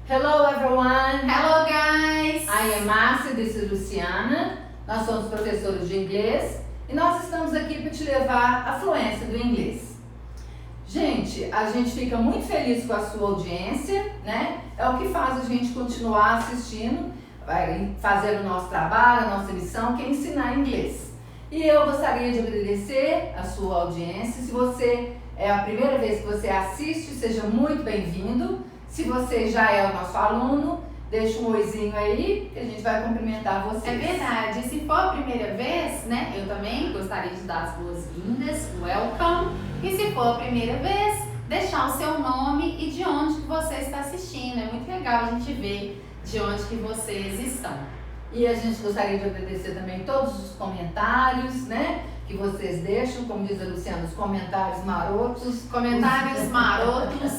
Hello everyone! Hello guys! I am Márcia, this is Luciana. Nós somos professores de inglês e nós estamos aqui para te levar à fluência do inglês. Gente, a gente fica muito feliz com a sua audiência, né? É o que faz a gente continuar assistindo, fazendo o nosso trabalho, a nossa missão, que é ensinar inglês. E eu gostaria de agradecer a sua audiência. Se você é a primeira vez que você assiste, seja muito bem-vindo. Se você já é o nosso aluno, deixa um oizinho aí que a gente vai cumprimentar você. É verdade. E se for a primeira vez, né, eu também gostaria de dar as boas-vindas, welcome. E se for a primeira vez, deixar o seu nome e de onde que você está assistindo. É muito legal a gente ver de onde que vocês estão. E a gente gostaria de agradecer também todos os comentários, né, que vocês deixam, como diz a Luciana, os comentários marotos. Comentários marotos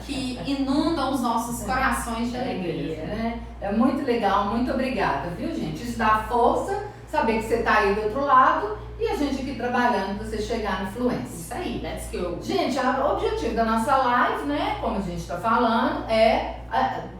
que inundam os nossos corações de alegria. Né? É muito legal, muito obrigada, viu, gente? Isso dá força, saber que você está aí do outro lado e a gente aqui trabalhando para você chegar na fluência. Isso aí, let's go! Gente, o objetivo da nossa live, né, como a gente está falando, é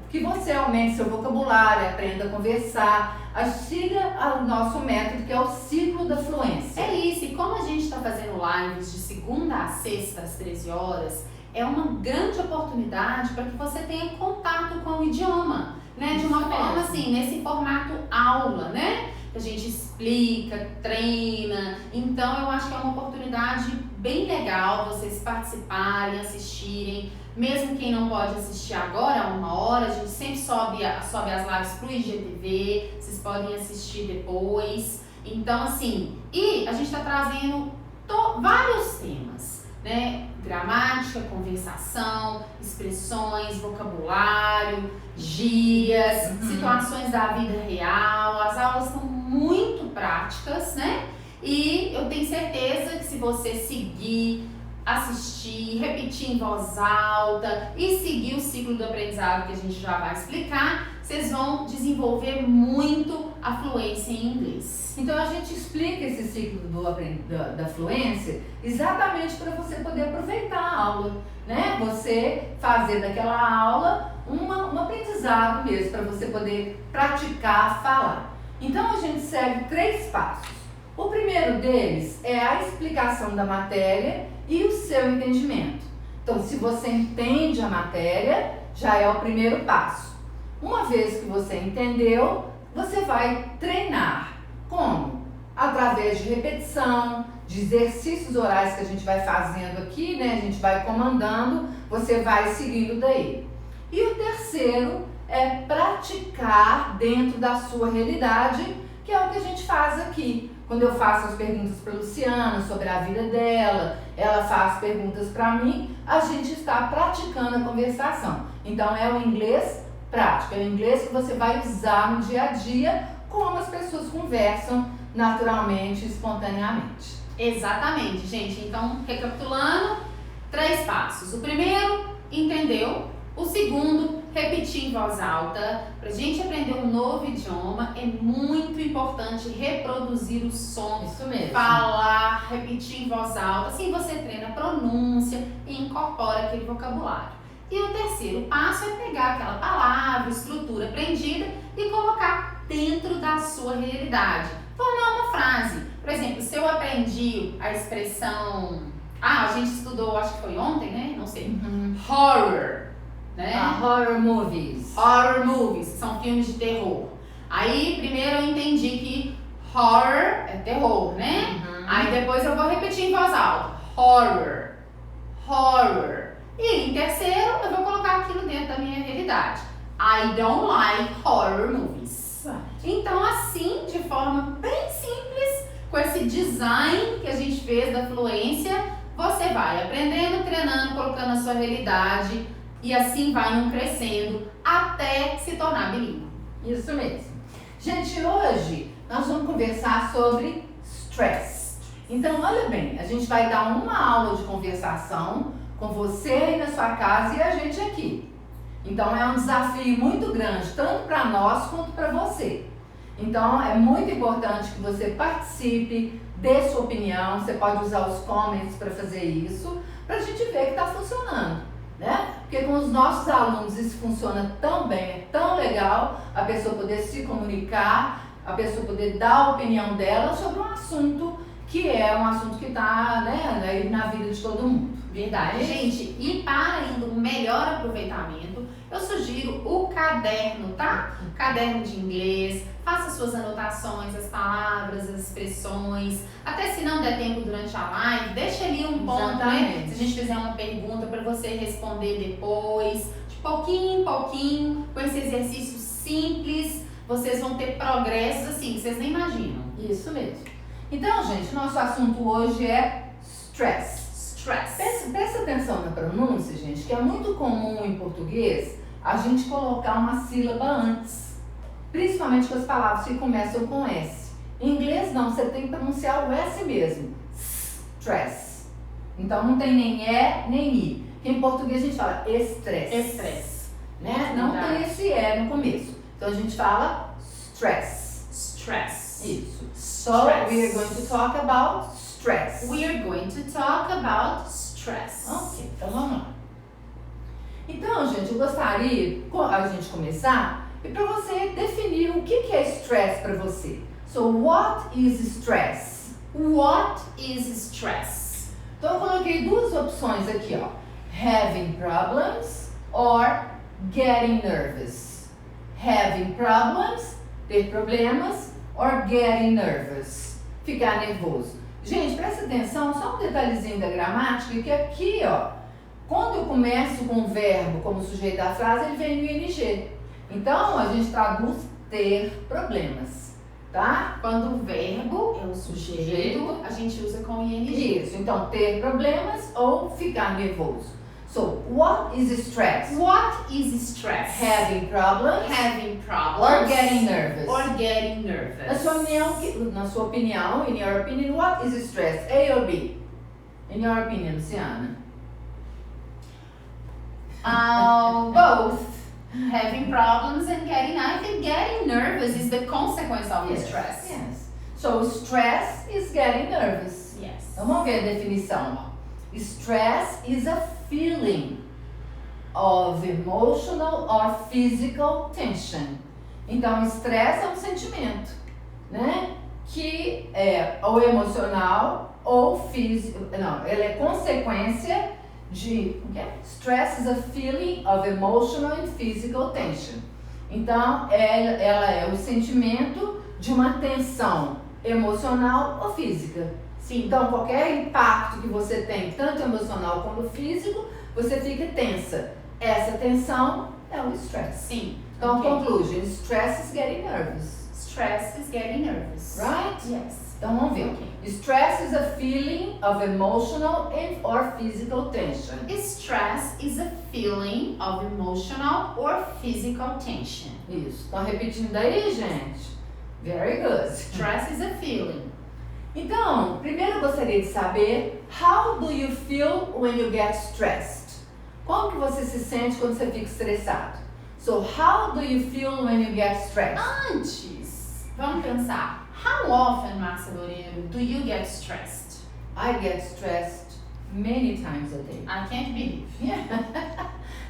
que você aumente seu vocabulário, aprenda a conversar, siga o nosso método, que é o ciclo da fluência. É isso, e como a gente está fazendo lives de segunda a sexta às 13 horas, é uma grande oportunidade para que você tenha contato com o idioma, né? De uma forma assim, nesse formato aula, né? Que a gente explica, treina. Então eu acho que é uma oportunidade bem legal vocês participarem, assistirem. Mesmo quem não pode assistir agora, a 1 hora, a gente sempre sobe as lives pro IGTV, vocês podem assistir depois. Então, assim, e a gente está trazendo vários temas, né? Gramática, conversação, expressões, vocabulário, gírias, situações da vida real. As aulas são muito práticas, né? E eu tenho certeza que se você seguir, assistir, repetir em voz alta e seguir o ciclo do aprendizado que a gente já vai explicar, vocês vão desenvolver muito a fluência em inglês. Então a gente explica esse ciclo da fluência exatamente para você poder aproveitar a aula, né? Você fazer daquela aula um aprendizado mesmo, para você poder praticar falar. Então a gente segue 3 passos. O primeiro deles é a explicação da matéria e o seu entendimento. Então, se você entende a matéria, já é o primeiro passo. Uma vez que você entendeu, você vai treinar. Como? Através de repetição, de exercícios orais que a gente vai fazendo aqui, né? A gente vai comandando, você vai seguindo daí. E o terceiro é praticar dentro da sua realidade, que é o que a gente faz aqui. Quando eu faço as perguntas para a Luciana sobre a vida dela, ela faz perguntas para mim, a gente está praticando a conversação. Então é o inglês prático, é o inglês que você vai usar no dia a dia, como as pessoas conversam naturalmente, espontaneamente. Exatamente, gente. Então, recapitulando, 3 passos. O primeiro, entendeu? O segundo, repetir em voz alta. Para a gente aprender um novo idioma, é muito importante reproduzir o som. Isso mesmo. Falar, repetir em voz alta. Assim você treina a pronúncia e incorpora aquele vocabulário. E o terceiro passo é pegar aquela palavra, estrutura aprendida e colocar dentro da sua realidade. Formar uma frase. Por exemplo, se eu aprendi a expressão... a gente estudou, acho que foi ontem, né? Não sei. Horror. Né? Horror movies. Horror movies, que são filmes de terror. Aí, primeiro eu entendi que horror é terror, né? Aí depois eu vou repetir em voz alta. Horror. Horror. E em terceiro, eu vou colocar aquilo dentro da minha realidade. I don't like horror movies. Então, assim, de forma bem simples, com esse design que a gente fez da fluência, você vai aprendendo, treinando, colocando a sua realidade e assim vai crescendo até se tornar bilíngue. Isso mesmo. Gente, hoje nós vamos conversar sobre stress. Então, olha bem, a gente vai dar uma aula de conversação com você aí na sua casa e a gente aqui. Então, é um desafio muito grande, tanto para nós quanto para você. Então, é muito importante que você participe, dê sua opinião. Você pode usar os comments para fazer isso, para a gente ver que está funcionando, né? Porque com os nossos alunos isso funciona tão bem, é tão legal a pessoa poder se comunicar, a pessoa poder dar a opinião dela sobre um assunto que é um assunto que está, né, na vida de todo mundo. Verdade, gente. E para ainda um melhor aproveitamento, eu sugiro o caderno, tá? Caderno de inglês, faça suas anotações, as palavras, as expressões. Até se não der tempo durante a live, deixa ali um ponto, né? Se a gente fizer uma pergunta para você responder depois, de pouquinho em pouquinho, com esse exercício simples, vocês vão ter progressos assim, que vocês nem imaginam. Isso mesmo. Então, gente, nosso assunto hoje é stress. Presta atenção na pronúncia, gente, que é muito comum em português a gente colocar uma sílaba antes, principalmente com as palavras que começam com S. Em inglês não, você tem que pronunciar o S mesmo, stress. Então não tem nem E nem I. Em português a gente fala estresse, né? Não tem esse E no começo. Então a gente fala stress. Isso. So we are going to talk about stress. We are going to talk about stress. Ok, então vamos lá. Então, gente, eu gostaria a gente começar e para você definir o que é stress para você. So, what is stress? What is stress? Então, eu coloquei duas opções aqui, ó. Having problems or getting nervous. Having problems, ter problemas, or getting nervous, ficar nervoso. Gente, presta atenção, só um detalhezinho da gramática, que aqui, ó, quando eu começo com o verbo como sujeito da frase, ele vem no ing. Então, a gente traduz ter problemas, tá? Quando o verbo é o sujeito, a gente usa com ing. Isso, então ter problemas ou ficar nervoso. So, what is stress? What is stress? Having problems. Having problems. Or getting nervous. Or getting nervous. Na sua opinião, in your opinion, what is stress? A or B? In your opinion, Luciana? Both. Having problems and I think getting nervous is the consequence of stress. Yes. So, stress is getting nervous. Yes. Então, vamos ver a definição. Stress is a feeling of emotional or physical tension. Então, estresse é um sentimento, né? Que é ou emocional ou físico. Não, ele é consequência de... Stress is a feeling of emotional and physical tension. Então, ela é o sentimento de uma tensão emocional ou física. Sim. Então, qualquer impacto que você tem, tanto emocional quanto físico, você fica tensa. Essa tensão é o stress. Sim. Então, conclusion, stress is getting nervous. Stress is getting nervous. Right? Yes. Então, vamos ver. Stress is a feeling of emotional and or physical tension. Stress is a feeling of emotional or physical tension. Isso. Estão repetindo aí, gente? Very good. Stress is a feeling. Então, primeiro eu gostaria de saber, how do you feel when you get stressed? Como que você se sente quando você fica estressado? So, how do you feel when you get stressed? Antes, vamos pensar. How often, Márcia Loureiro, do you get stressed? I get stressed many times a day. I can't believe. Yeah.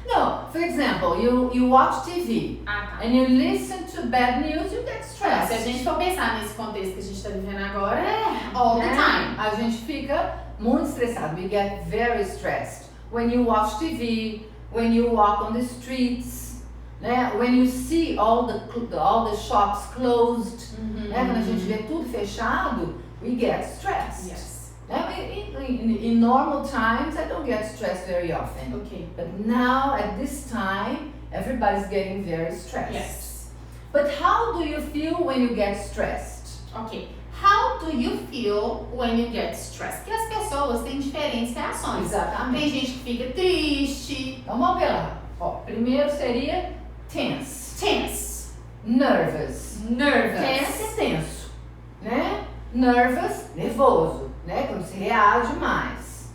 No, for example, you watch TV and you listen to bad news, you get stressed. Se a gente for pensar nesse contexto que a gente está vivendo agora, é all the time. A gente fica muito estressado. We get very stressed. When you watch TV, when you walk on the streets, né? When you see all the shops closed, né? Quando a gente vê tudo fechado, we get stressed. Yes. In normal times, I don't get stressed very often. Okay. But now, at this time, everybody's getting very stressed. Yes. But how do you feel when you get stressed? Okay. How do you feel when you get stressed? Porque as pessoas têm diferentes reações. Exatamente. Tem gente que fica triste. Então vamos ver lá. Ó, primeiro seria tense. Tense. Nervous. Nervous. Tense é tenso, né? Nervous, nervoso, né? Quando se reage mais.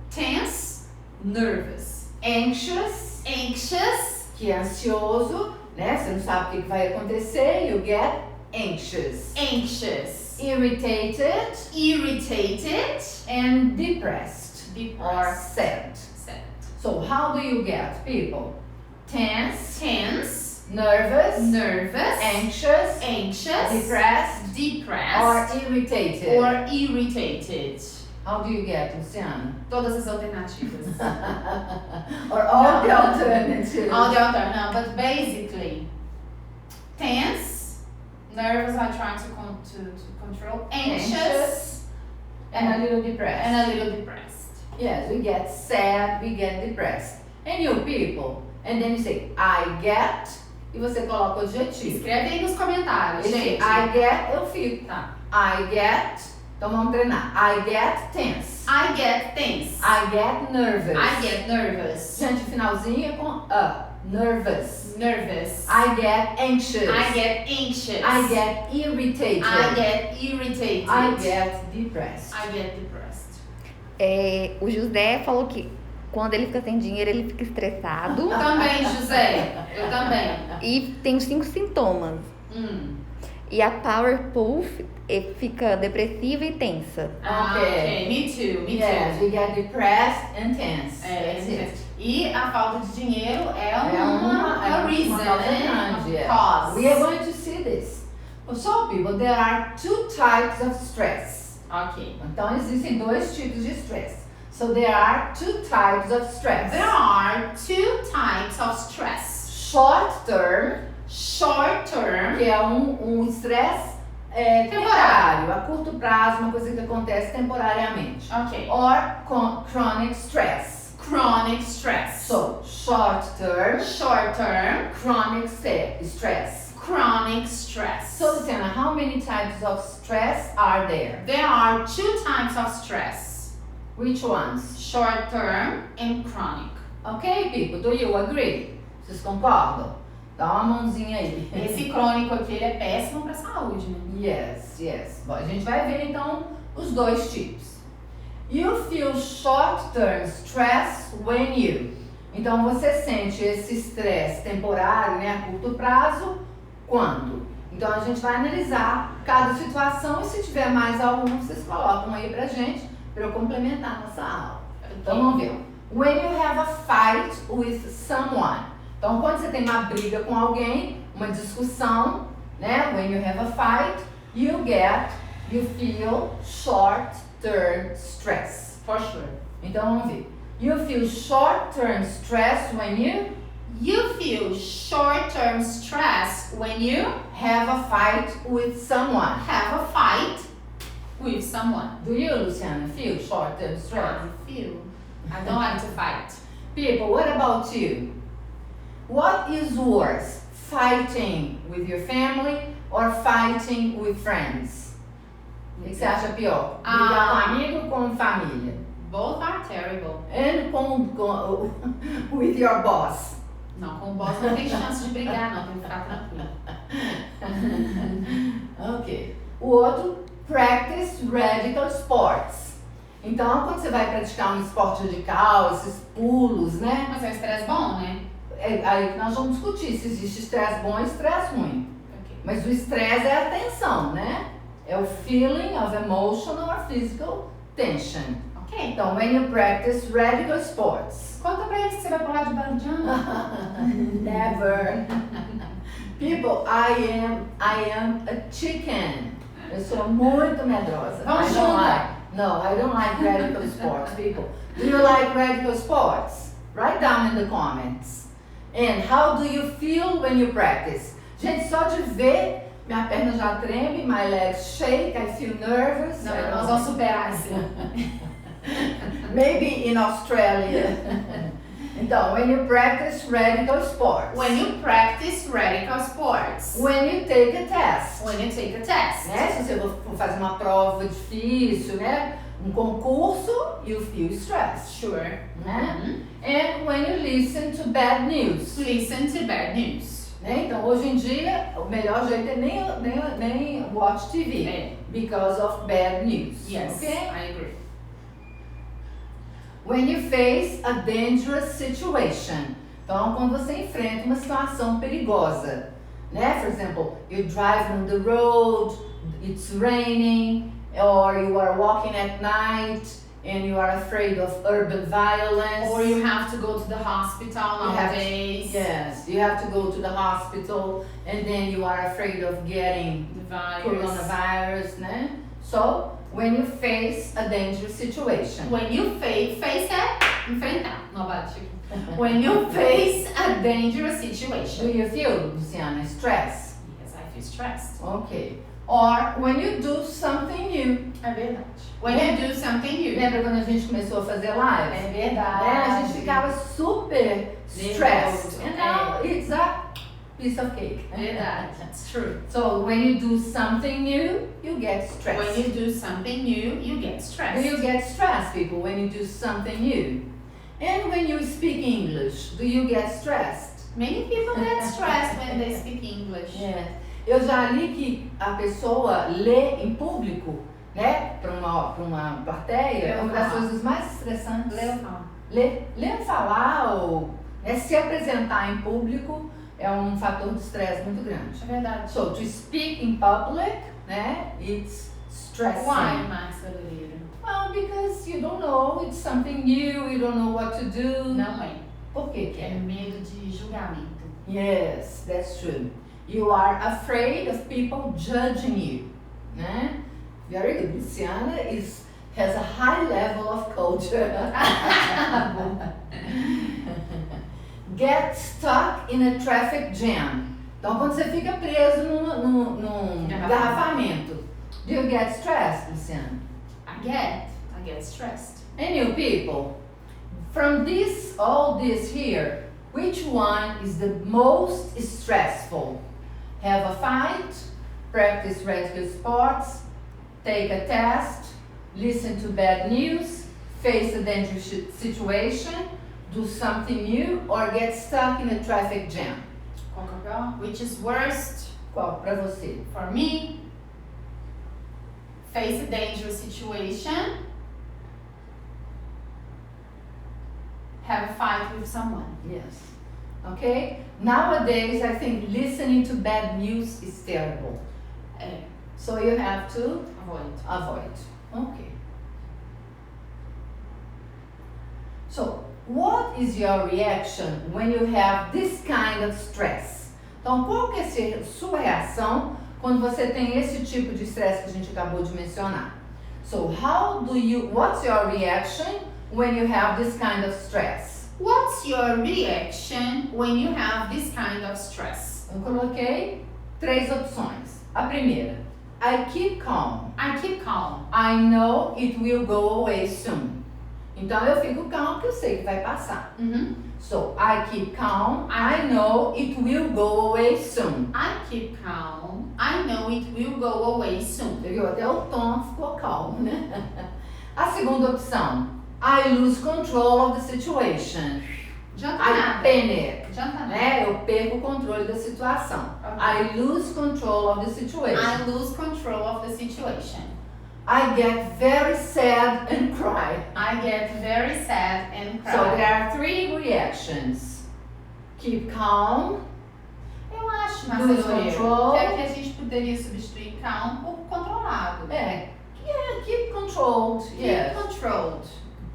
Tense. Nervous. Anxious. Anxious. Que é ansioso, né? Você não sabe o que vai acontecer. You get anxious. Anxious. Irritated. Irritated. And depressed. Depressed. Or sad. Sad. So how do you get, people? Tense, nervous, anxious, depressed, or irritated. How do you get, Luciana? Todas as alternativas. Or all the alternatives? All the alternatives, no, but basically, tense, nervous, I try to control, anxious, and a little depressed. Yes, we get sad, we get depressed. And you people, and then you say, I get, e você coloca o adjetivo. Escreve aí nos comentários, gente. I get, eu fico, tá? I get, então vamos treinar. I get tense. I get tense. I get nervous. I get nervous. Gente, o finalzinho é com nervous. I get anxious. I get anxious. I get irritated. I get irritated. I get depressed. I get depressed. O José falou que quando ele fica sem dinheiro, ele fica estressado. Também, José. Eu também. E tem os 5 sintomas. E a Powerpuff fica depressiva e tensa. Okay. Me too. Yes, we get depressed and tense. That's it. E a falta de dinheiro é uma reason, né? Cause. We are going to see this. So, people, there are 2 types of stress. Ok. Então, existem 2 tipos de stress. So, there are 2 types of stress. There are 2 types of stress. Short term, que é um estresse temporário, a curto prazo, uma coisa que acontece temporariamente. Ok. Or chronic stress. So, short term, chronic stress. So, Luciana, how many types of stress are there? There are 2 types of stress. Which ones? Short term and chronic. Okay, people, do you agree? Vocês concordam? Dá uma mãozinha aí. Esse crônico aqui, ele é péssimo para a saúde, né? Yes. Bom, a gente vai ver então os 2 tipos. You feel short-term stress when you. Então você sente esse estresse temporário, né, a curto prazo, quando? Então a gente vai analisar cada situação e se tiver mais alguma, vocês colocam aí pra gente, para eu complementar a nossa aula. Então vamos ver. When you have a fight with someone. Então quando você tem uma briga com alguém, uma discussão, né? When you have a fight, you feel short-term stress. For sure. Então vamos ver. You feel short-term stress when you feel short-term stress when you have a fight with someone. Do you, Luciana, feel short-term stress? I feel. I don't like to fight. People, what about you? What is worse, fighting with your family or fighting with friends? O que você acha pior? Brigar com amigo ou com família? Both are terrible. And with your boss? Não, com o boss não tem chance de brigar, não, tem que ficar tranquilo. Ok. O outro, practice radical sports. Então, quando você vai praticar um esporte radical, esses pulos, né? Mas é um estresse bom, né? Aí nós vamos discutir se existe estresse bom e estresse ruim. Okay. Mas o estresse é a tensão, né? É o feeling of emotional or physical tension. Ok. Então, when you practice radical sports. Conta pra eles que você vai pular de bungee. Never. People, I am a chicken. Eu sou muito medrosa. Vamos juntar. No, I don't like radical sports, people. Do you like radical sports? Write down in the comments. And how do you feel when you practice? Gente, só de ver, minha perna já treme, my legs shake, I feel nervous. Não, nós vamos superar isso. Maybe in Australia. Então, when you practice radical sports. When you practice radical sports. When you take a test. When you take a test. Né? Se você for fazer uma prova difícil, né? Um concurso, you feel stressed. Sure. Né? And when you listen to bad news. Listen to bad news. Né? Então, hoje em dia, o melhor jeito é nem watch TV. Because of bad news. Yes, okay? I agree. When you face a dangerous situation. Então, quando você enfrenta uma situação perigosa. Né? For example, you drive on the road, it's raining, or you are walking at night and you are afraid of urban violence. Or you have to go to the hospital nowadays. Yes, you have to go to the hospital and then you are afraid of getting The virus. coronavirus, né? So, when you face a dangerous situation. When you face é enfrentar, não bate aqui. When you face a dangerous Do situation. you feel, Luciana, stress? Yes, I feel stressed. Okay. Or when you do something new. É verdade. When you do something new. Lembra quando a gente começou a fazer live? É verdade. A gente ficava super stressed. And now it's a piece of cake. Verdade. That's true. So when you do something new, you get stressed. When you do something new, you get Do stressed. you get stressed, people, when you do something new? And when you speak English, do you get stressed? Many people get stressed when they speak English. Yes. Eu já li que a pessoa lê em público, né, para uma plateia, é uma das coisas mais estressantes. Ler falar ou se apresentar em público é um fator de estresse muito grande. É verdade. So, to speak in public, né, it's stressing. Why, Márcia Oliveira? Well, because you don't know, it's something new, you don't know what to do. Não é. Por que que É é? medo de julgamento. Yes, that's true. You are afraid of people judging you, né? Very good. Luciana has a high level of culture. Get stuck in a traffic jam. Então, quando você fica preso num engarrafamento, do you get stressed, Luciana? I get stressed. And you people, from all this here, which one is the most stressful? Have a fight, practice rescue sports, take a test, listen to bad news, face a dangerous situation, do something new, or get stuck in a traffic jam? Qual que é o pior? Which is worst Qual pra você? for me? Face a dangerous situation. Have a fight with someone. Yes. Okay? Nowadays, I think listening to bad news is terrible. É, So you have to avoid. Okay. So, what is your reaction when you have this kind of stress? Então, qual que é a sua reação quando você tem esse tipo de estresse que a gente acabou de mencionar? So, what's your reaction when you have this kind of stress? What's your reaction when you have this kind of stress? Eu coloquei 3 opções. A primeira, I keep calm. I keep calm. I know it will go away soon. Então eu fico calmo porque eu sei que vai passar. So, I keep calm. I know it will go away soon. I keep calm. I know it will go away soon. Você viu? Até o tom ficou calmo, né? A segunda opção, I lose control of the situation. Adianta I nada. panic. Adianta nada. Né? Eu perco o controle da situação. I lose control of the situation. I lose control of the situation. I get very sad and cry. I get very sad and cry. So there are 3 reactions. Keep calm. Eu acho, Lose Marcelo, control. que a gente poderia substituir calm por controlado. Keep controlled. Yes. Keep controlled.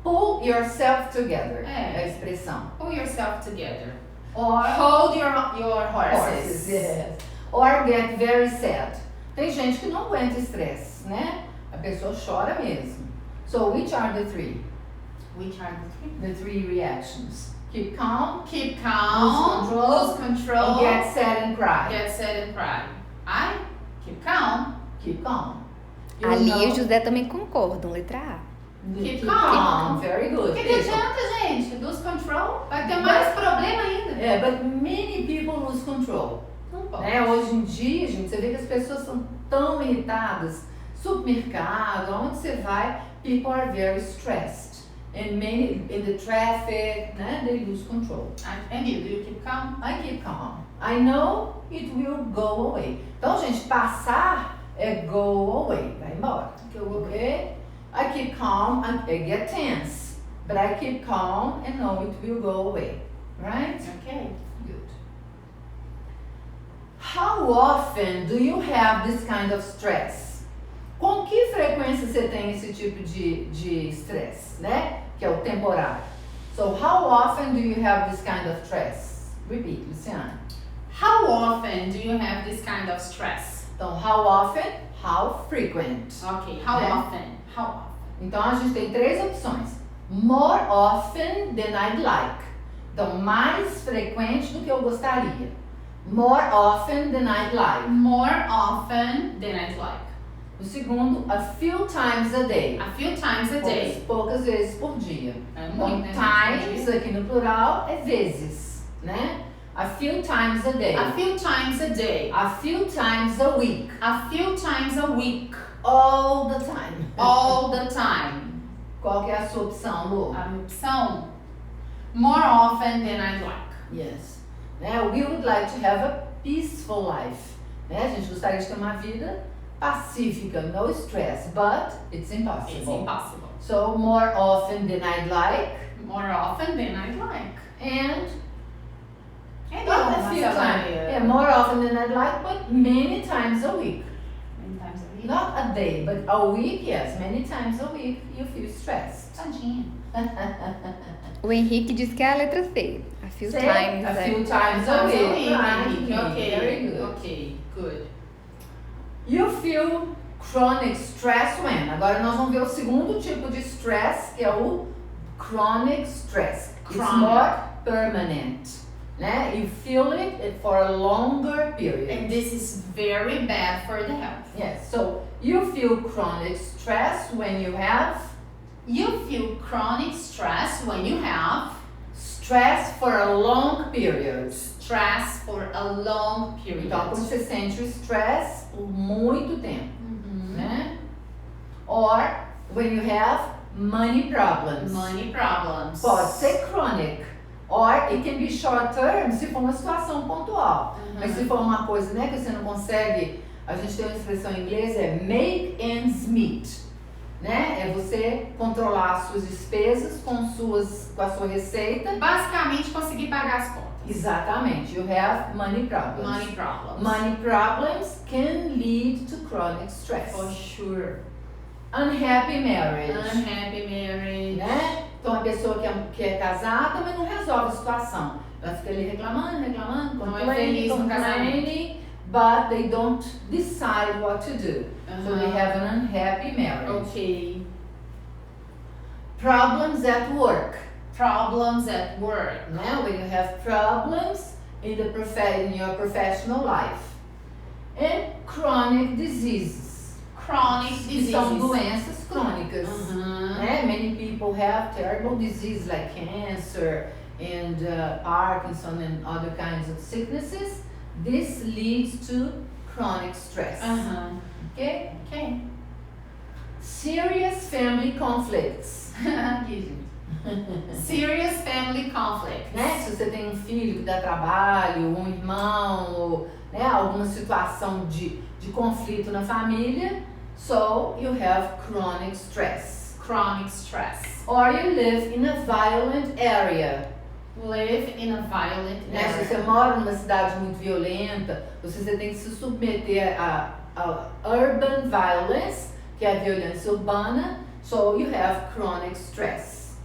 Pull yourself together. É. É a expressão. Pull yourself together. Or Hold your horses. yes. Or get very sad. Tem gente que não aguenta estresse, né? A pessoa chora mesmo. So which are the 3? Which are the 3? The 3 reactions. Keep calm. Keep calm. Lose control. Or get sad and cry. Get sad and cry. I keep calm. Keep calm. Ali e o José também concordam, letra A. Keep calm. calm. Very good. Porque não adianta, gente. Lose control. Vai ter mais problema ainda. But many people lose control. Não pode. Né? Hoje em dia, gente, você vê que as pessoas são tão irritadas. Supermercado, onde você vai, people are very stressed. And many in the traffic, né? They lose control. And you, do you keep calm? I keep calm. I know it will go away. Então, gente, passar é go away. Vai embora. Okay? I keep calm, I get tense. But I keep calm and know it will go away. Right? Okay. Good. How often do you have this kind of stress? Com que frequência você tem esse tipo de estresse, né? Que é o temporário. So, how often do you have this kind of stress? Repeat, Luciana. How often do you have this kind of stress? Então, how often, how frequent. Ok, how Né? often? How often? Então, a gente tem 3 opções. More often than I'd like. Então, mais frequente do que eu gostaria. More often than I'd like. More often than I'd like. O segundo, a few times a day. A few times a day. Poucas vezes por dia. É Então, muito, né, times, gente? aqui no plural, é vezes, né? A few times a day. A few times a day. A few times a week. A few times a week. All the time. All the time. Qual que é a sua opção, Lu? A minha opção, more often than I'd like. Yes. Né? We would like to have a peaceful life. Né? A gente gostaria de ter uma vida pacífica, no stress, but it's impossible. It's impossible. So, more often than I'd like. More often than I'd like. And Not a few times. Yeah, more often than I'd like, but many times a week. Many times a week. Not a day, but a week, yes. Many times a week you feel stressed. Tadinha. O Henrique diz que é a letra C. A few Say times. a é. few times a week. Henrique. Right. Okay. Very good. Okay, good. You feel chronic stress when? Agora nós vamos ver o segundo tipo de stress, que é o chronic stress. It's Chronic. more permanent. Né? You feel it for a longer period. And this is very bad for the health. Yes, so you feel chronic stress when you have You feel chronic stress when you have stress for a long period. stress for a long period. Então, quando você sente o stress por muito tempo, Mhm. né? Or when you have money problems. Money problems. Pode ser chronic. Or it can be short term se for uma situação pontual. Uhum. Mas se for uma coisa, né, que você não consegue, a gente tem uma expressão em inglês, é make ends meet. Né? É você controlar as suas despesas com a sua receita. Basicamente, conseguir pagar as contas. Exatamente. You have money problems. Money problems. Money problems can lead to chronic stress. For sure. Unhappy marriage. Unhappy marriage. Né? Então, a pessoa que é casada, mas não resolve a situação. Ela fica ali reclamando, Não é feliz no complaining, but they don't decide what to do. So they have an unhappy marriage. Okay. Problems at work. Problems at work. Né? When you have problems in your professional life. And chronic diseases. Chronic Que são diseases. doenças crônicas. Uhum. Né? Many people have terrible diseases like cancer and Parkinson and other kinds of sicknesses. This leads to chronic stress. Okay? Okay. Serious family conflicts. Aqui, gente. Serious family conflicts. Né? Se você tem um filho que dá trabalho, um irmão, ou, né, alguma situação de conflito na família, so you have chronic stress. Chronic stress. Or you live in a violent area. Live in a violent Né? Se você area. mora numa cidade muito violenta, você tem que se submeter a urban violence, que é a violência urbana, so you have chronic stress.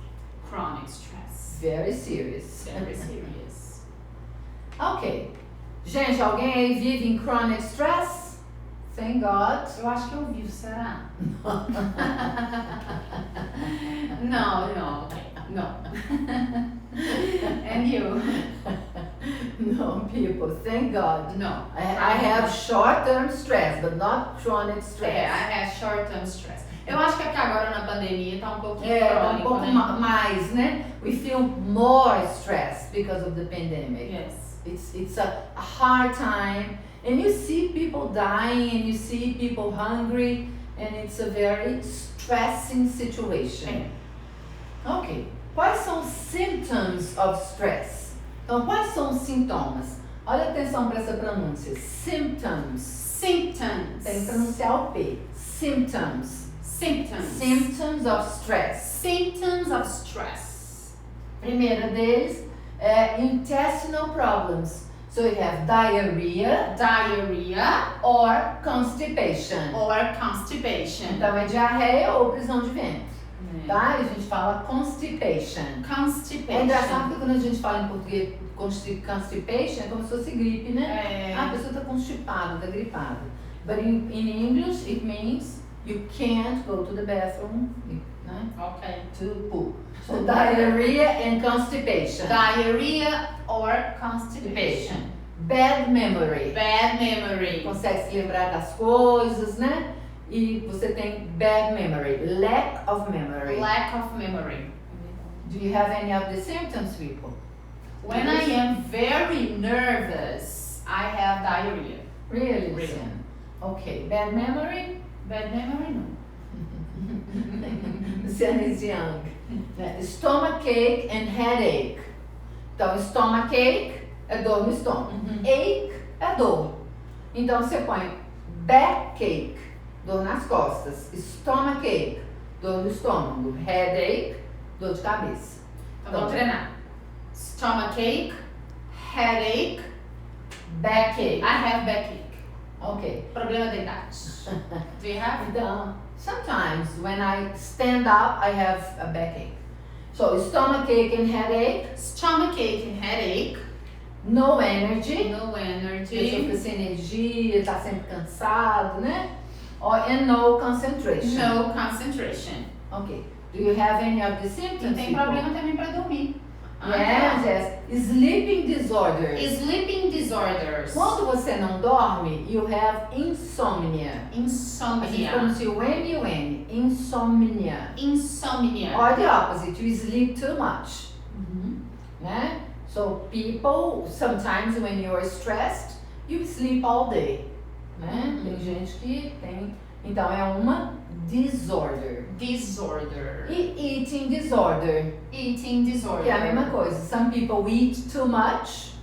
Chronic stress. Very serious. Very serious. Ok. Gente, alguém aí vive em chronic stress? Thank God. Eu acho que eu vivo, será? Não. And you? No, people, thank God. No. I have short-term stress, but not chronic stress. I have short-term stress. Eu acho que aqui agora na pandemia tá um pouquinho É, crônico, um pouco né? mais, né? We feel more stress because of the pandemic. Yes. It's a hard time, and you see people dying, and you see people hungry, and it's a very stressing situation. Ok. Quais são os symptoms of stress? Então, quais são os sintomas? Olha atenção para essa pronúncia. Symptoms. Symptoms. Tem que pronunciar o P. Symptoms. Symptoms. Symptoms of stress. Symptoms of stress. Primeira deles é intestinal problems. So you have diarrhea or constipation. Então é diarreia ou prisão de ventre. Tá? E a gente fala constipation. É engraçado que quando a gente fala em português constipation é como se fosse gripe, né? A pessoa está constipada, está gripada. But in English it means you can't go to the bathroom, né? Okay. To poop. So diarrhea and constipation. Diarrhea or constipation. Bad memory. Consegue se lembrar das coisas, né? E você tem bad memory. Lack of memory. Do you have any of the symptoms, people? When I am very nervous, I have diarrhea. Really, Luciana? Okay. Bad memory? No. Luciana is young. Stomachache and headache. Então, stomachache é dor no estômago. Ache é dor. Então, você põe backache, dor nas costas. Stomachache, dor no estômago. Headache, dor de cabeça. Então, vamos treinar. Stomachache, headache, backache. I have backache. Ok. Problema da idade. Do you have? Então, sometimes when I stand up, I have a backache. So, stomachache and headache. No energy. A pessoa fica sem energia, está sempre cansado, né? And no concentration. Ok. Do you have any of the symptoms? Tem problema também para dormir. Yes. Sleeping disorders. Quando você não dorme, you have insomnia. A gente pronuncia o M-U-N. Insomnia. Or the opposite, you sleep too much. Né? So people, sometimes when you are stressed, you sleep all day. Né? Tem gente que tem. Então é uma disorder. E eating disorder. Que é a mesma coisa. Some people eat too much,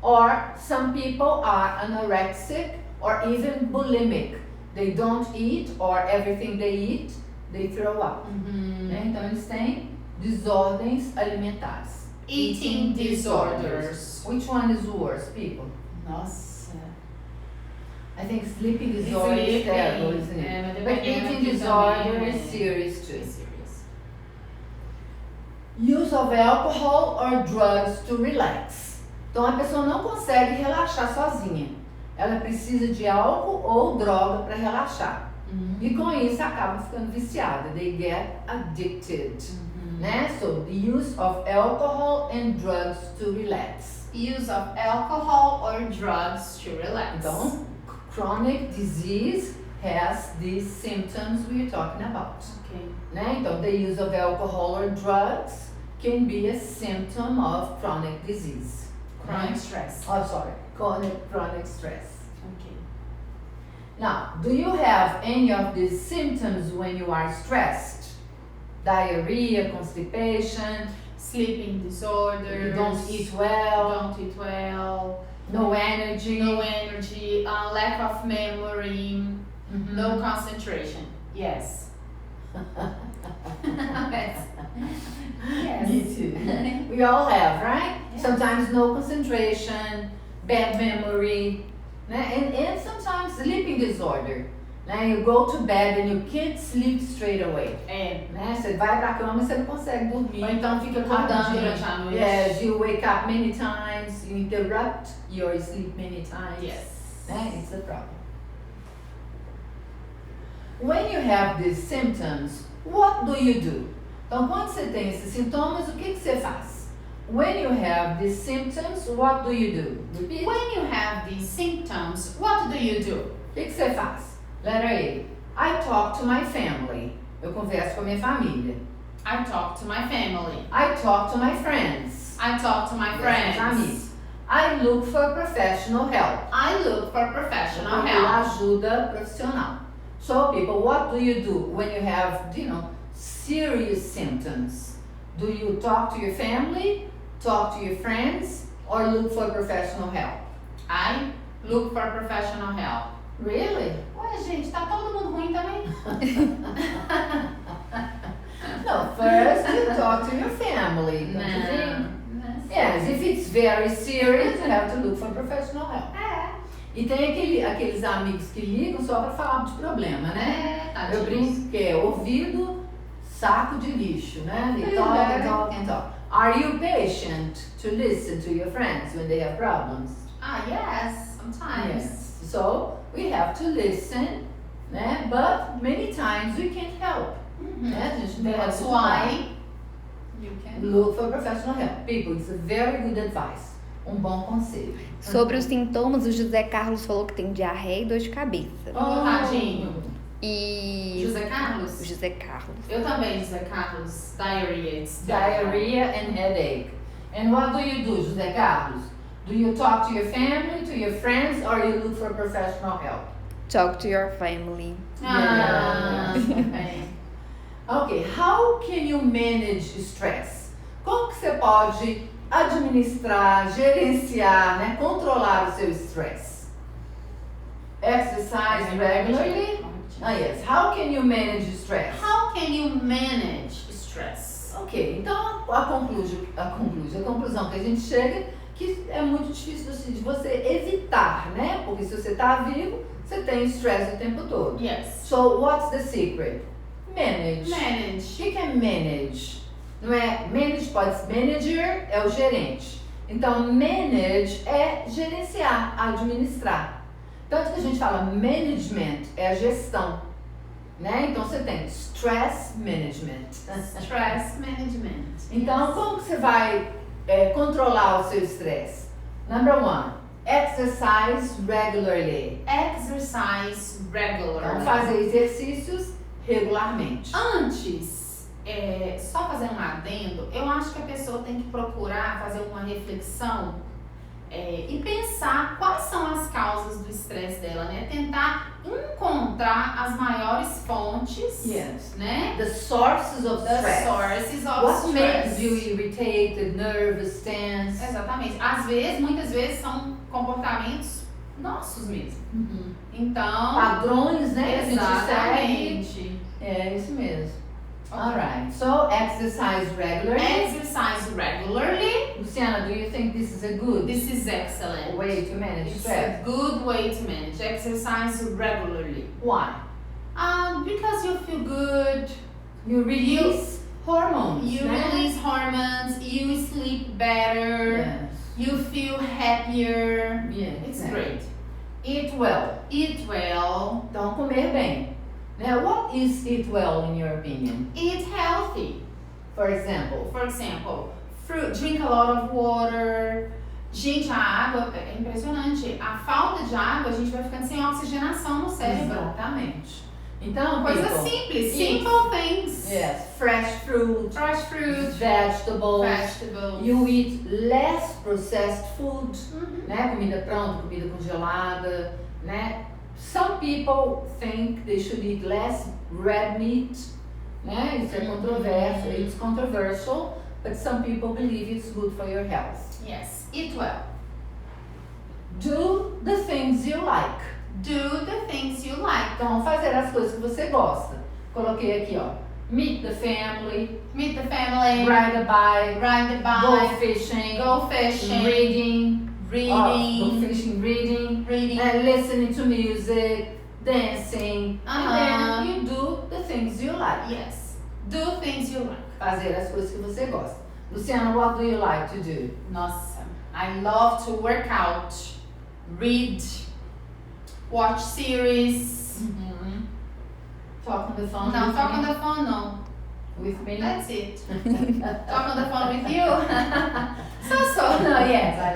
or some people are anorexic or even bulimic. They don't eat, or everything they eat, they throw up. Né? Então eles têm desordens alimentares. Eating disorders. Which one is worse, people? Nossa. I think sleeping disorder is terrible, isn't it? But eating disorder is serious too. Use of alcohol or drugs to relax. Então a pessoa não consegue relaxar sozinha. Ela precisa de álcool ou droga para relaxar. E com isso acaba ficando viciada. They get addicted. Né? So the use of alcohol and drugs to relax. Então, chronic disease has these symptoms we're talking about. Okay. Né? Então, the use of alcohol or drugs can be a symptom of chronic disease. Chronic stress. Chronic stress. Okay. Now, do you have any of these symptoms when you are stressed? Diarrhea, constipation, sleeping disorders, you don't eat well, no energy, lack of memory, no concentration. Yes. Yes. Me too. We all have, right? Yes. Sometimes no concentration, bad memory, and sometimes sleeping disorder. You go to bed and you can't sleep straight away. Né? Você vai pra cama e você não consegue dormir. Ou então fica acordando durante a noite. Yes, you wake up many times, you interrupt your sleep many times. Yes. Né? It's a problem. When you have these symptoms, what do you do? Então, quando você tem esses sintomas, o que você faz? When you have these symptoms, what do you do? Repeat. When you have these symptoms, what do you do? O que você faz? Letra A. I talk to my family. Eu converso com a minha família. I talk to my family. I talk to my friends. I talk to my friends. Amigos. I look for professional help. Ajuda profissional. So, people, what do you do when you have, serious symptoms? Do you talk to your family, talk to your friends, or look for professional help? I look for professional help. Really? Ué, gente, tá todo mundo ruim também? No, first you talk to your family. Não. Yes, if it's very serious, you have to look for professional help. E tem aqueles amigos que ligam só pra falar de problema, né? Eu brinco que é ouvido, saco de lixo, né? They talk and talk and talk. Are you patient to listen to your friends when they have problems? Yes, sometimes. Yes. So, we have to listen, né? But many times we can't help. Né? A gente não That's pode why you can look for professional help. People, it's a very good advice. Um bom conselho. Sobre os sintomas, o José Carlos falou que tem diarreia e dor de cabeça. tadinho. E... José Carlos? O José Carlos. Eu também, José Carlos. Diarrhea. It's Diarrhea and headache. And what do you do, José Carlos? Do you talk to your family, to your friends, or you look for professional help? Talk to your family. Okay. Okay, how can you manage stress? Como que você pode administrar, gerenciar, né, controlar o seu stress? Exercise regularly? Yes. How can you manage stress? How can you manage stress? Ok, então a conclusão que a gente chega que é muito difícil assim, de você evitar, né? Porque se você está vivo, você tem stress o tempo todo. Yes. So, what's the secret? Manage. Manage. O que é manage? Não é manage, pode ser manager, é o gerente. Então, manage é gerenciar, administrar. Tanto que a gente fala management, é a gestão. Né? Então, você tem stress management. Stress management. Então, como que você vai controlar o seu estresse? Number one, exercise regularly. Exercise regularly. Então, fazer exercícios regularmente. Antes, só fazer um adendo, eu acho que a pessoa tem que procurar fazer uma reflexão e pensar quais são as causas do estresse dela, né? Tentar encontrar as maiores fontes, Yes. né? The sources of The stress. sources of What stress. makes you irritated, nervous, tense? Exatamente. Muitas vezes são comportamentos nossos mesmo. Então, Padrões, né? Que a gente exatamente. segue. É isso mesmo. Alright, so exercise regularly. Exercise regularly. Luciana, do you think this is a good This is excellent. way to manage It's stress? a good way to manage. Exercise regularly. Why? Because you feel good. You release hormones, You né? release hormones. You sleep better. Yes. You feel happier. Yes, It's exactly. great. Eat well. Eat well. Então, comer bem. Now, what is eat well in your opinion? Eat healthy. For example, For example, fruit, drink a lot of water. Gente, a água é impressionante. A falta de água, a gente vai ficando sem oxigenação no cérebro. exatamente. Então, Coisa people, simples, eat. simple things. Yes, fresh fruit, Fresh fruit, vegetables. vegetables. You eat less processed food, Uhum. né? Comida pronta, comida congelada, né? Some people think they should eat less red meat, né? Isso é controverso, it's controversial, but some people believe it's good for your health. Yes, eat well. Do the things you like. Do the things you like. Então, fazer as coisas que você gosta. Coloquei aqui, ó. Meet the family, Meet the family. ride a bike, Ride the go bike. fishing, Go fishing. reading, go Reading. fishing, reading, Reading. listening to music, dancing, Uh-huh. and then you do the things you like. Yes. Do things you like. Fazer as coisas que você gosta. Luciana, what do you like to do? Nossa, I love to work out, read, watch series. Talk on the phone Não, with talk me? on the phone, no. With me? That's it. Talk on the phone with you. So. No, yes, I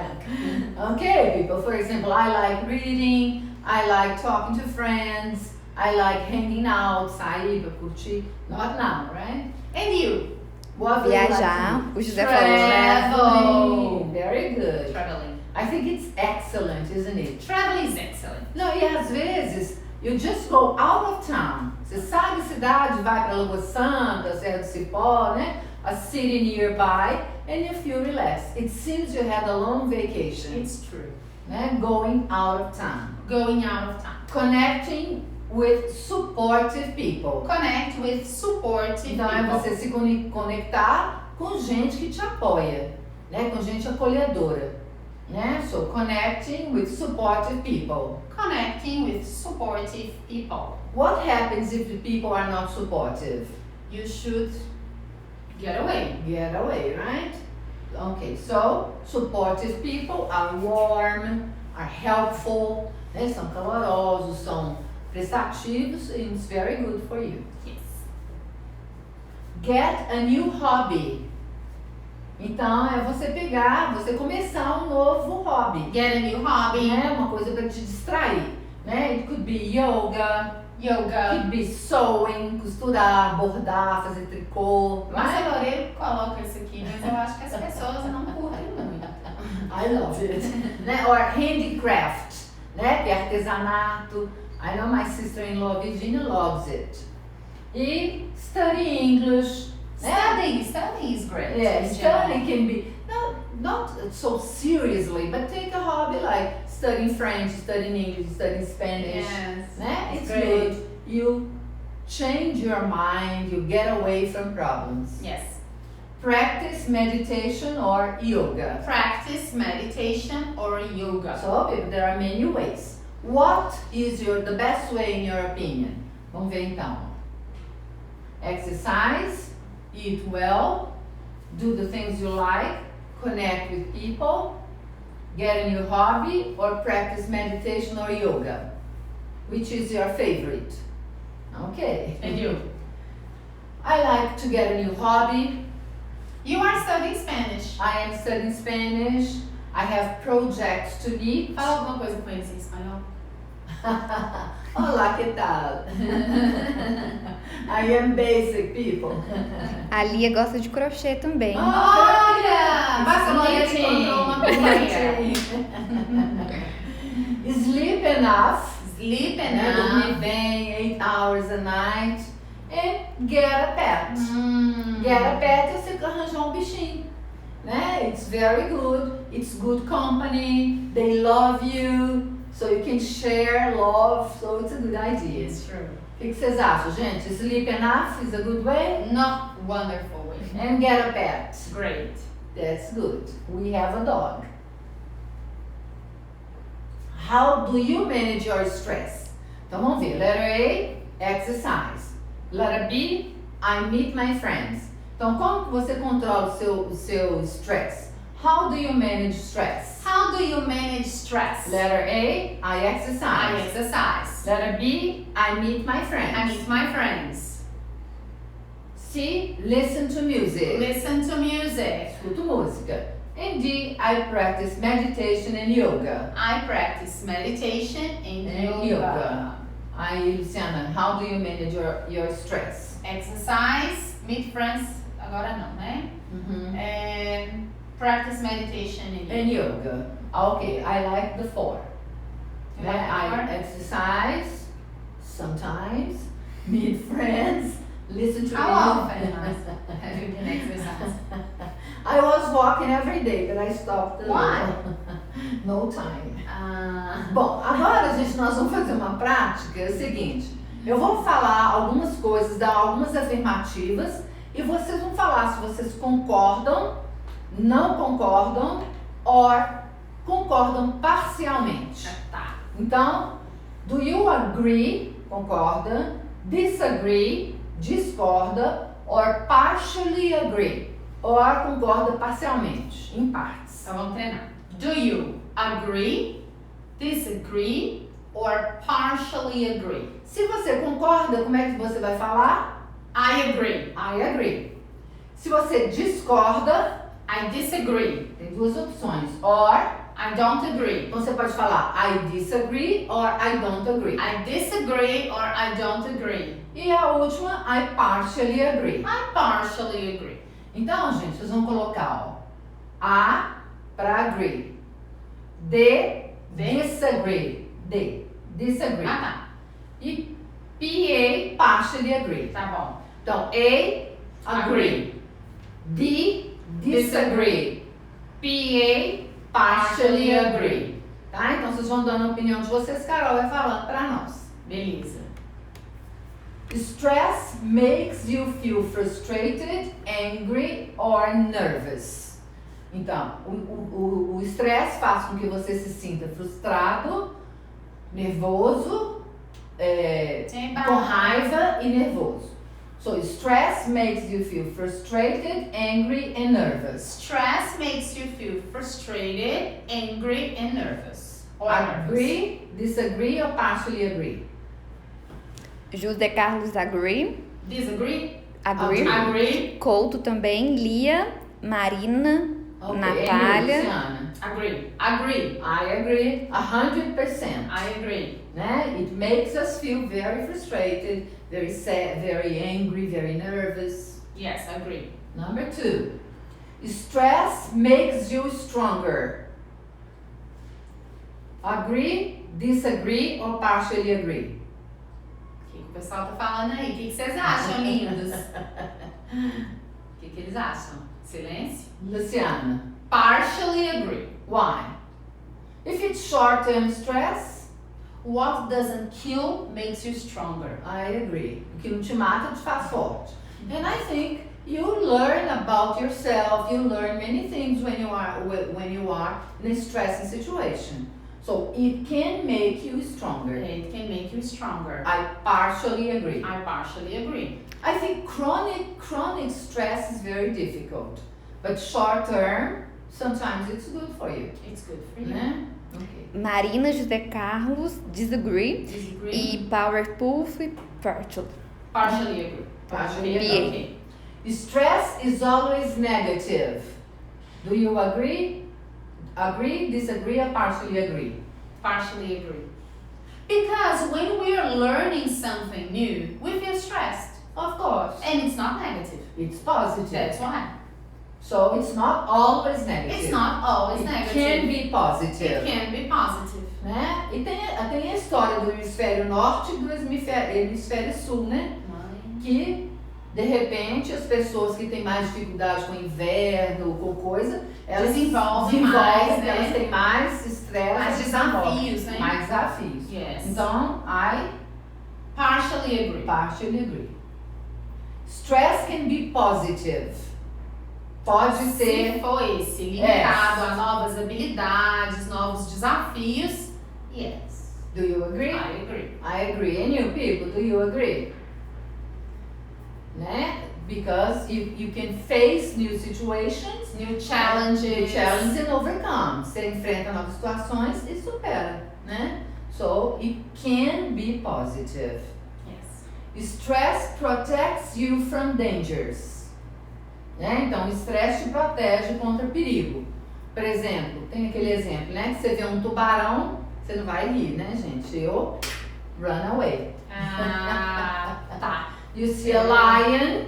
like. Okay, people. For example, I like reading. I like talking to friends. I like hanging out, sair pra curtir. Not now, right? And you? What do you like Viajar. to do? O José falou. Traveling. Very good. Traveling. I think it's excellent, isn't it? Travel is excellent. Não, e às vezes you just go out of town. Você sai da cidade, vai para Lagoa Santa, Serra do Cipó, né? A city nearby, and you feel relaxed. It seems you had a long vacation. It's true. Né? Going out of town. Going out of town. Connecting with supportive people. Connect with supportive Então é people. você se conectar com gente que te apoia. né? Com gente acolhedora, né? So, connecting with supportive people. Connecting with supportive people. What happens if the people are not supportive? You should get away. Get away, right? Okay, so supportive people are warm, are helpful, né? São calorosos, são prestativos, and it's very good for you. Yes. Get a new hobby. Então é você começar um novo hobby. Get a new hobby. Né? Uma coisa para te distrair, né? It could be yoga, Yoga. could be sewing, costurar, bordar, fazer tricô. Marcia Loureiro coloca isso aqui, mas eu acho que as pessoas não curtem muito. I love it. Né? Or handicraft, né? Que é artesanato. I know my sister-in-law Virginia loves it. E study English. Study is great. Yeah, in study general. can be not so seriously, but take a hobby like studying French, studying English, studying Spanish. Yes. Né? It's Great. good. You change your mind, you get away from problems. Yes. Practice meditation or yoga. Practice meditation or yoga. So, there are many ways. What is the best way in your opinion? Vamos ver então. Exercise, eat well, do the things you like, connect with people, get a new hobby, or practice meditation or yoga. Which is your favorite? Okay. And you? I like to get a new hobby. You are studying Spanish. I am studying Spanish. I have projects to meet. Fala alguma coisa com eles em espanhol. Olá, que tal? I am basic people. A Lia gosta de crochê também. Olha! Marcia Loureiro encontrou uma companheira. Sleep enough. Sleep Né? Dormir enough. bem, 8 hours a night. And get a pet. Hum. Get a pet é você arranjar um bichinho. Né? It's very good. It's good company. They love you. So you can share love. So it's a good idea. It's true. O que vocês acham, gente? Sleep enough is a good way? No, wonderful way. And get a pet. Great. That's good. We have a dog. How do you manage your stress? Então vamos ver. Letter A, exercise. Letter B, I meet my friends. Então como que você controla o seu stress? How do you manage stress? How do you manage stress? Letter A, I exercise. I exercise. Letter B, I meet my friends. I meet my friends. C, listen to music. Listen to music. Escuto música. And D, I practice meditation and yoga. I practice meditation and And yoga. Aí, Luciana, how do you manage your stress? Exercise, meet friends, agora não, né? And practice meditation and And yoga. yoga. Okay, I like the 4. You like the I 4? exercise, sometimes, meet friends, listen to How music. often have you been exercising? I was walking every day, but I stopped. Why? No time. Ah, Bom, agora, gente, nós vamos fazer uma prática, é o seguinte. Eu vou falar algumas coisas, dar algumas afirmativas e vocês vão falar se vocês concordam, não concordam ou concordam parcialmente. tá. Então, do you agree, concorda, disagree, discorda, or partially agree, ou concorda parcialmente, em partes. Então vamos treinar. Do you agree, disagree, or partially agree? Se você concorda, como é que você vai falar? I agree. I agree. Se você discorda, I disagree. tem duas opções, or, I don't agree. então você pode falar I disagree or I don't agree. I disagree or I don't agree. E a última, I partially agree. I partially agree. Então, gente, vocês vão colocar, ó, A para agree, D, disagree, D, disagree. Ah, tá. E PA, partially agree. Tá bom. Então, A, agree. D, disagree. PA, partially agree. Tá? Então, vocês vão dando a opinião de vocês, Carol vai falando para nós. Beleza. Stress makes you feel frustrated, angry or nervous. Então, o estresse faz com que você se sinta frustrado, nervoso, com raiva e nervoso. So, stress makes you feel frustrated, angry and nervous. Stress makes you feel frustrated, angry and nervous. Or Agree, disagree or partially agree? José Carlos agree. Disagree? Agree. Agree. Couto também. Lia, Marina, Okay, Natália. Luciana. Agree. Agree. I agree 100%. I agree. Né? It makes us feel very frustrated, very sad, very angry, very nervous. Yes, agree. Number 2, stress makes you stronger. Agree, disagree or partially agree? O que o pessoal tá falando aí? O que vocês acham, lindos? O que eles acham? Silêncio? Luciana, Partially agree. why? If it's short-term stress, What doesn't kill makes you stronger. I agree. O que não te mata te faz forte. And I think you learn about yourself. You learn many things when you are in a stressing situation. So it can make you stronger. It can make you stronger. I partially agree. I partially agree. I think chronic stress is very difficult, but short term, sometimes it's good for you. It's good for you. Né? Okay. Marina, José Carlos, disagree. Disagree. E Powerpuff, partial. Partially agree. Partially agree. Okay. Stress is always negative. Do you agree? Agree, disagree, or partially agree? Partially agree. Because when we are learning something new, we feel stressed. Of course. And it's not negative. It's positive. That's why. So it's not always negative. It's not always It negative. can be positive. It can be positive. Né? E tem a história do hemisfério norte e do hemisfério sul, né? Que de repente as pessoas que têm mais dificuldade com inverno, com coisa, elas Desenvolvem mais, né? elas têm mais estresse, Mais desafios, né? mais desafios. Yes. Então, I Partially agree. partially agree. Stress can be positive. Pode ser. Se for esse linkado a novas habilidades, novos desafios, yes. Do you agree? I agree. I agree. And you people, do you agree? Né? Because you can face new situations, New challenges. and overcome. Você enfrenta novas situações e supera, né? So it can be positive. Yes. Stress protects you from dangers. Né? Então, o estresse te protege contra perigo. Por exemplo, tem aquele exemplo, né? Que você vê um tubarão, você não vai rir, né, gente? Eu run away. Ah, tá. You see a lion,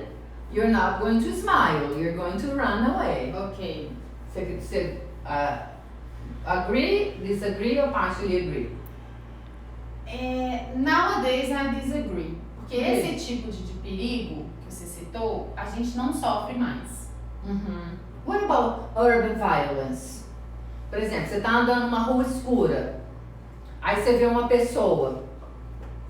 you're not going to smile, you're going to run away. Ok. Você agree, disagree or partially agree? Nowadays I disagree. Porque Ok. esse tipo de perigo que você citou, a gente não sofre mais. What about urban violence? Por exemplo, você está andando numa rua escura, aí você vê uma pessoa,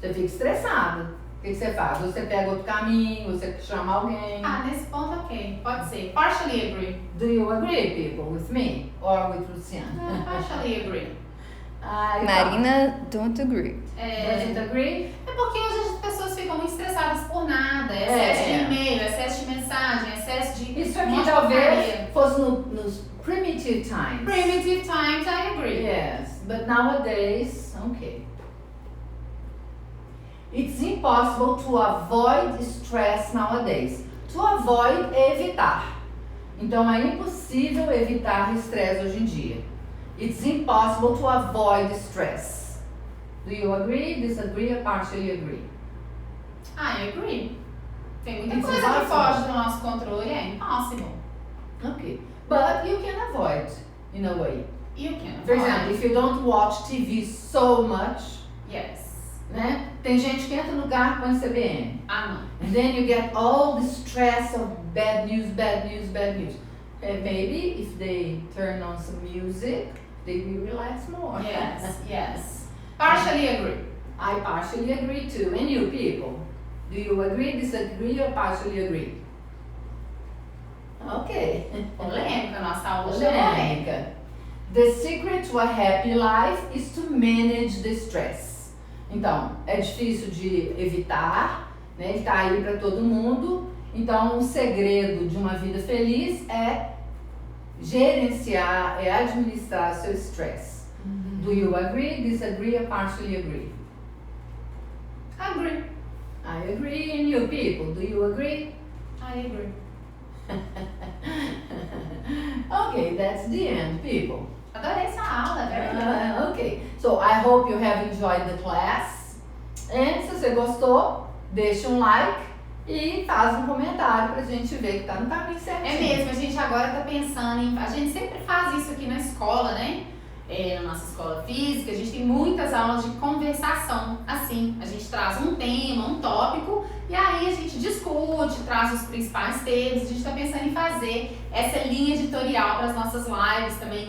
você fica estressado. O que você faz? Você pega outro caminho, você chama alguém. Ah, nesse ponto ok. Pode ser. Partially agree. Do you agree, people, with me or with Luciana? Partially agree. Marina, don't agree. Doesn't agree? É porque hoje as pessoas ficam muito estressadas por nada. Excesso de e-mail, excesso de mensagem, excesso de Isso um aqui monte de talvez porcaria. fosse nos primitive times. Primitive times, I agree. Yes, but nowadays, okay. It's impossible to avoid stress nowadays. To avoid é evitar. Então é impossível evitar estresse hoje em dia. It's impossible to avoid stress. Do you agree, disagree or partially agree? I agree. Tem muita It's coisa que impossible. foge do nosso controle, é impossible. Okay, but you can avoid in a way. You can. For example, if you don't watch TV so much, Yes. né? Tem gente que entra no carro com CBN. Ah, não. And then you get all the stress of bad news, bad news, bad news. And maybe if they turn on some music, they will relax more. Yes, yes. Partially agree. I partially agree too. And you people, do you agree, disagree, or partially agree? Ok. Polêmica, nossa aula hoje é polêmica. Polêmica. The secret to a happy life is to manage the stress. Então, é difícil de evitar, né? Ele tá aí para todo mundo. Então, o segredo de uma vida feliz é gerenciar, é administrar seu stress. Do you agree, disagree, or partially agree? Agree. I agree, and you people, do you agree? I agree. Okay, that's the end, people. Adorei essa aula, very good. Okay, so I hope you have enjoyed the class. E se você gostou, deixa um like e faz um comentário pra gente ver que tá no caminho certinho. É mesmo, a gente agora tá pensando em... A gente sempre faz isso aqui na escola, né? Na nossa escola física, a gente tem muitas aulas de conversação. Assim, a gente traz um tema, um tópico, e aí a gente discute, traz os principais temas. A gente tá pensando em fazer essa linha editorial para as nossas lives também,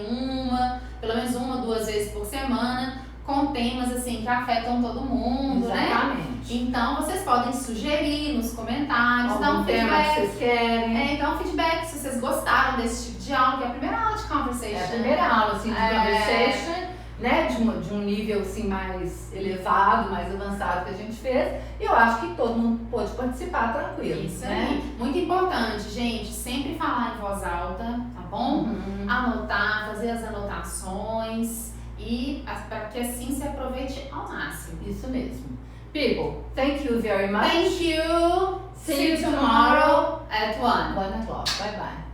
pelo menos 1 ou 2 vezes por semana, com temas assim que afetam todo mundo, Exatamente. né? Então vocês podem sugerir nos comentários, dar Algum um tema feedback. que vocês querem. Então feedback se vocês gostaram desse tipo de aula, que é a primeira aula de conversation. É a primeira aula assim, de conversation, né? De um nível assim, mais elevado, mais avançado que a gente fez. E eu acho que todo mundo pôde participar tranquilo. Isso né? aí. Muito importante, gente, sempre falar em voz alta, tá bom? Anotar, fazer as anotações e para que assim se aproveite ao máximo. Isso mesmo. People, thank you very much. Thank you. See you tomorrow at 1. 1 o'clock. Bye bye.